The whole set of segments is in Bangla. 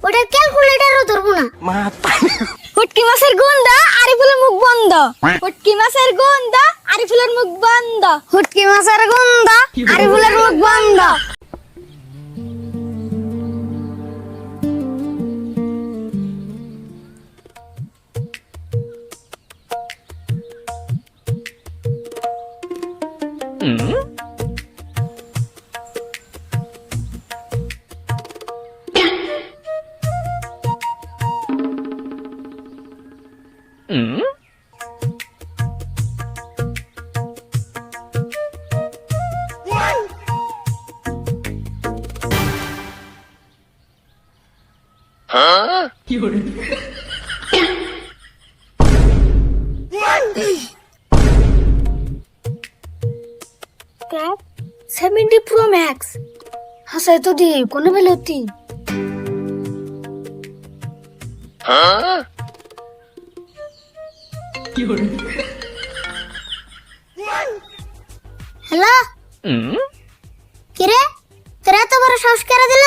ওটা ক্যালকুলেটরও ধরবো না। মাথা হুটকি মাছের গন্ধ আরিফুলের মুখ বন্ধ। হুটকি মাছের গন্ধ আরিফুলের মুখ বন্ধ। হুটকি মাছের গন্ধ আরিফুলের মুখ বন্ধ। ক্র্যাক 70 প্রো ম্যাক্স হাসাই তো দি কোন বেলতি হ্যালো কিরে তোরা তো বড় সাহস করে দিল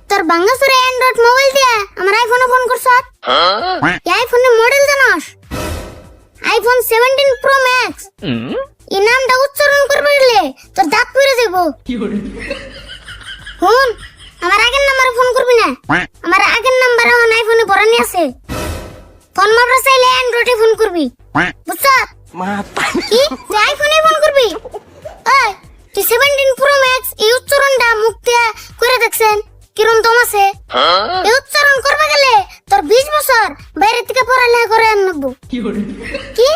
তোর বাঙ্গাসুরে অ্যান্ড্রয়েড মোবাইল দিয়ে আমার আইফোনে ফোন করছ এই আইফোনের মডেল জানাস আইফোন 17 প্রো ম্যাক্স এই নামটা উচ্চারণ করবে গেলে তোর দাঁত পড়ে যাব ফোন আমার আগের নম্বরে ফোন করবি না আমার আগের নম্বরে আমার আইফোনে ভরানি আছে ফোন মারবা চাইলে অ্যান্ড্রয়েডে ফোন করবি বুঝছ মাথা কি তুই আইফোনে ফোন করবি ওই তুই 17 প্রো ম্যাক্স এই উচ্চারণটা মুখ দিয়ে করে দেখছেন কিরম দম আছে এই উচ্চারণ করবে গেলে তোর 20 বছর বাইরে থেকে পড়ালেখা করে আনবো কি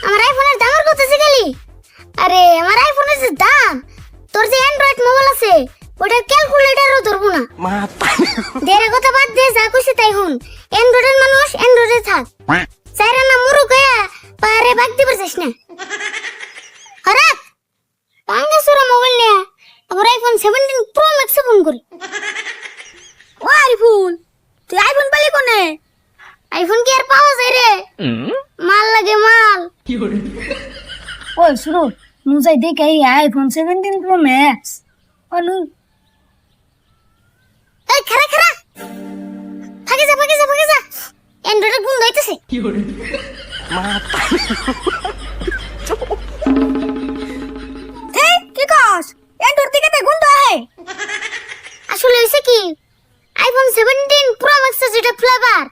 আমার আইফোনের দামের কথা শিখালি আরে আমার আইফোনের যে দাম তোর যে অ্যান্ড্রয়েড মোবাইল আছে ওটার ক্যালকুলেটরও ধরবো না মাথা দেরে কথা বাদ দে যা খুশি তাই হুন অ্যান্ড্রয়েডের মানুষ অ্যান্ড্রয়েডে থাক চাইরা না মুরুক হয়ে পারে বাগ দিতে পারছিস না হরাক পাঙ্গাসুরা মোবাইল নিয়ে আবার আইফোন 17 প্রো ম্যাক্স ফোন করি ও আরিফুল তুই আইফোন পালি কোনে আইফোন কি আর পাওয়া যায় রে মাল লাগে মাল ওই শুনো মুজাই দেখে এই আইফোন 17 প্রো ম্যাক্স অনু এই খারা খারা ভাগে যা অ্যান্ড্রয়েডের গুণ হইতেছে মাথা এই কি কস এন্ডোর দিকে তে গুন্ড আহে আসলে হইছে কি আইফোন 17 প্রো ম্যাক্স যেটা ফ্লেভার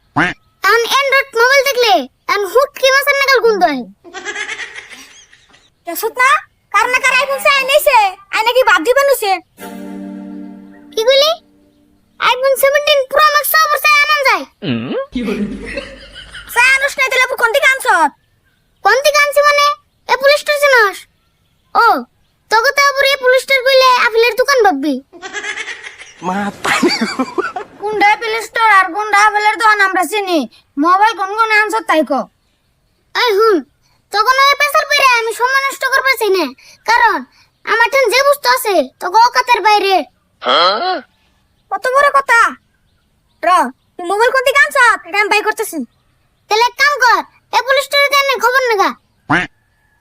এখন অ্যান্ড্রয়েড মোবাইল দেখলে এখন হুট কি মাছের নাগাল গুণ হয় দেখছত না কার না কার আইফোন চাই নিছে আই নাকি বাদ দিবেন হইছে কি কইলি আইফোন 17 প্রো ম্যাক্স আবার চাই আনন যায় চাই আনুস না দিলে কোন দিকে আনছত কোন দিকে আনছি মানে অ্যাপল স্টোর জানাস ও তোকে তো আবার অ্যাপল স্টোর কইলে আপেলের দোকান ভাববি মাথা কোনটা প্লে স্টোর আর কোনটা আপেলের দোকান আমরা চিনি মোবাইল কোন কোন আনছত তাই কো এই হুন তখন ওই পেছার বাইরে আমি সময় নষ্ট করতে চাই না কারণ আমার ঠান যে বস্তু আছে তোকে অকাতের বাইরে কত বড় কথা র তুই মোবাইল কোন দিকে আনছত এটা আমি বাই করতেছি তাহলে এক কাম কর অ্যাপল স্টোরে দেন খবর নেগা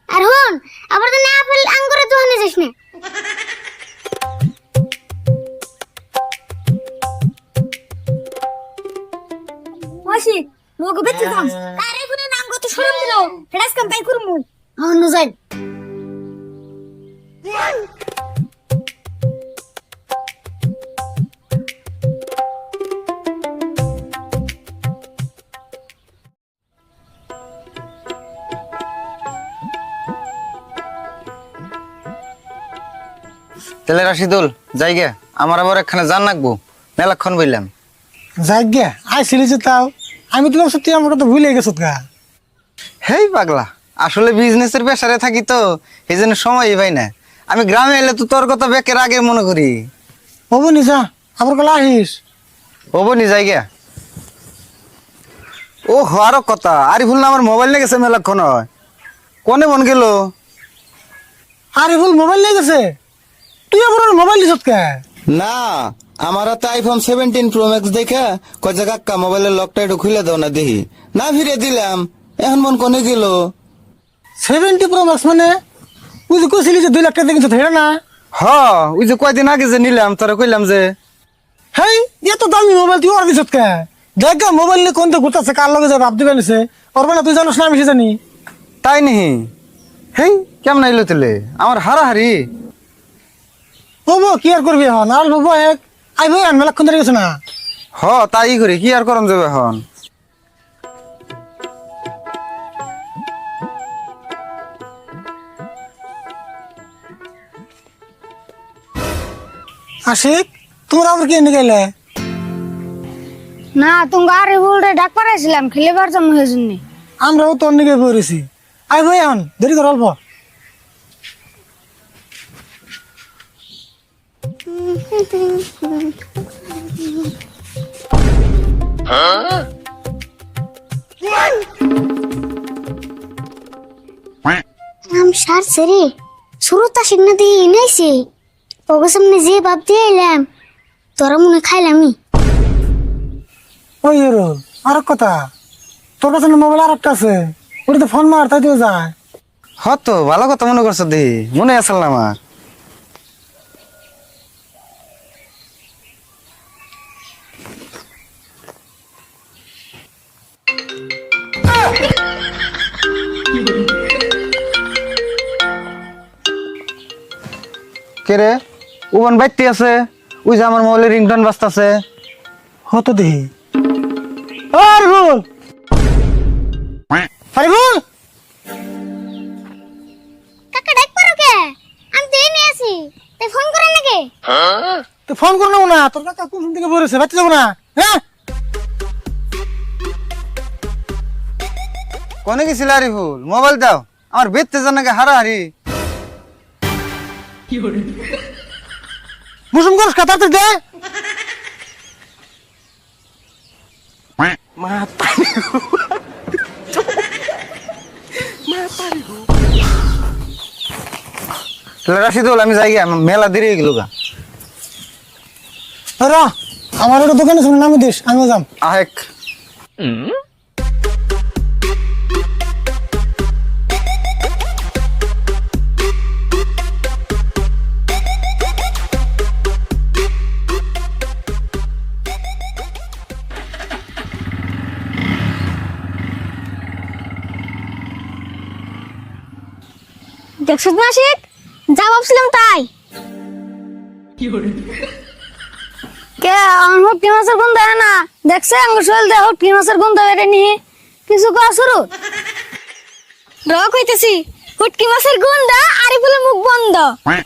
আর হুন আবার তো আপেল আঙ্গুরের দোকানে যাস না মাসি লোক বেঁচে যাম তার এখানে নাম কত শরম দিল হেডাস কাম বাই করমু হন যাই তাহলে রাশিদুল যাই গে আমার আবার এখানে জান রাখবো মেলাক্ষণ বললাম যাই গে আইসিলি যে তাও আমি তোমার সত্যি আমার কথা ভুলে গেছো গা হেই পাগলা আসলে বিজনেসের পেশারে থাকি তো এই জন্য সময়ই পাই না আমি গ্রামে এলে তো তোর কথা বেকের আগে মনে করি হবো নি যা আবার কলে আহিস হবো নি যাই গে ও আরো কথা আরিফুল না আমার মোবাইল নিয়ে গেছে মেলাক্ষণ হয় কোনে মন গেল আরিফুল মোবাইল নিয়ে গেছে তুই আবার ওর মোবাইল দিছত কে না আমার হাতে আইফোন 17 প্রো ম্যাক্স দেখে কয় যে কাকা মোবাইলের লকটা একটু খুলে দাও না দেখি না ফিরে দিলাম এখন মন কোনে গেল 70 প্রো ম্যাক্স মানে তুই যে কইছিলি যে 2 লাখ টাকা দিয়ে কিনছত হেরা না হ ওই যে কয়দিন আগে যে নিলাম তোরা কইলাম যে হেই এত দামি মোবাইল তুই ওর দিছত কে দেখ গা মোবাইল নিয়ে কোনটা ঘুরতেছে কার লগে যাবে আপনি বেনেছে ওর বেলা তুই জানোস না আমি সে জানি তাই নিহি হেই কেমন আইলো তেলে আমার হারাহারি বাবু কি আর করবি এখন আর বাবু এক আই ভাই আন মেলাক্ষণ ধরে গেছে না হ তাই করি কি আর করম যাবে এখন আশিক তোমরা আবার কি এনে গেলে না তুমি আরে বলতে ডাক পারাইছিলাম খেলেবার জন্য হয়েছিল আমরাও তোর নিকে পড়েছি আই ভাই এখন দেরি করে অল্প নাম সারছে রে শুরুটা শিখনা দিয়ে নাইছে ওগো সামনে যে বাপ দিয়ে এলাম তোরা মনে খাইলামই ওই এরো আর এক কথা তোর কাছে মোবাইল আর একটা আছে ওটাতে ফোন মার তাই দিয়ে যায় হ তো ভালো কথা মনে করছো দেহি মনে আসল না আমার কে রে উবন বাইতে আছে ওই যে আমার মোবাইলের রিংটোন বাজতাছে হতো দেহি আর ভুল আরে ভুল কাকা ডাক পারো কে আমি তো এনে আছি তাই ফোন করে নাকি তুই ফোন করে নেবো না তোর কাকা কোন দিকে পড়েছে বাচ্চা যাবো না হ্যাঁ কোনে গেছিল আরিফুল মোবাইল দাও আমার বেদতে জানাকে হারাহারি মুসুম করস কথা তুই দে Mata. রাশিদুল আমি যাই গিয়া, মেলা দেরি হয়ে গেল গা র আমার একটা দোকানে শুনে নামি দিস আমিও যাম আহেক দেখছ মাসিক যা ভাবছিলাম তাই কে আমার হুটকি মাছের গন্ধ হয় না দেখছে আঙ্গুর শোল দে হুটকি মাছের গন্ধ বেড়ে নি কিছু কয়া শুরু র কইতেছি হুটকি মাছের গন্ধ আরিফুলের মুখ বন্ধ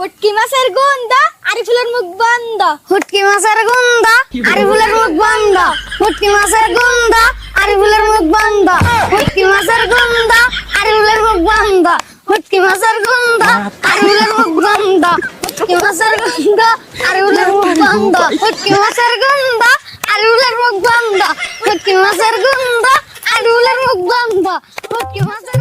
হুটকি মাছের গন্ধ আরিফুলের মুখ বন্ধ হুটকি মাছের গন্ধ আরিফুলের মুখ বন্ধ হুটকি মাছের গন্ধ আরিফুলের মুখ বন্ধ হুটকি মাছের গন্ধ আরিফুলের মুখ বন্ধ হুটকি মাছের গন্ধ আরিফুলের মুখ বন্ধ হুটকি মাছের গন্ধ আরিফুলের মুখ বন্ধ হুটকি মাছের গন্ধ আরিফুলের মুখ বন্ধ হুটকি মাছের গন্ধ আরিফুলের মুখ বন্ধ হুটকি মাছের